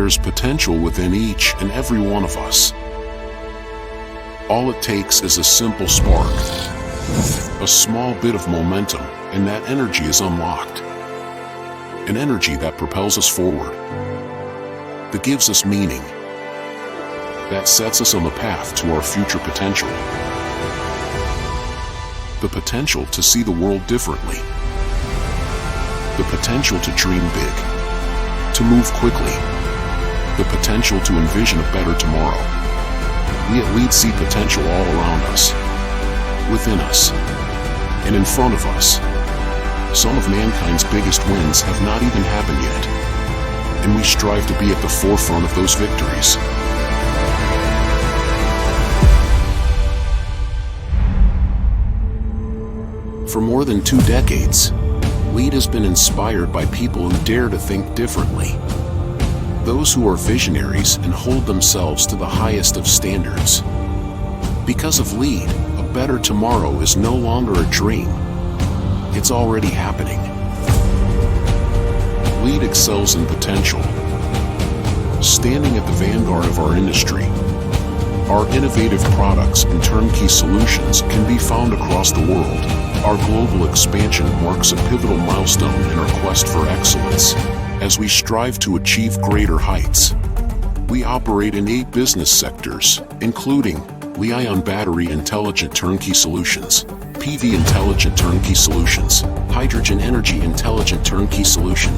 There's potential within each and every one of us. All it takes is a simple spark, a small bit of momentum, and that energy is unlocked. An energy that propels us forward, that gives us meaning, that sets us on the path to our future potential. The potential to see the world differently. The potential to dream big, to move quickly. The potential to envision a better tomorrow. We at Lead see potential all around us, within us, and in front of us. Some of mankind's biggest wins have not even happened yet, and we strive to be at the forefront of those victories. For more than 2 decades, Lead has been inspired by people who dare to think differently. Those who are visionaries and hold themselves to the highest of standards. Because of Lead, a better tomorrow is no longer a dream. It's already happening. Lead excels in potential, standing at the vanguard of our industry. Our innovative products and turnkey solutions can be found across the world. Our global expansion marks a pivotal milestone in our quest for excellence, as we strive to achieve greater heights. We operate in 8 business sectors, including Li-ion battery intelligent turnkey solutions, PV intelligent turnkey solutions, hydrogen energy intelligent turnkey solutions,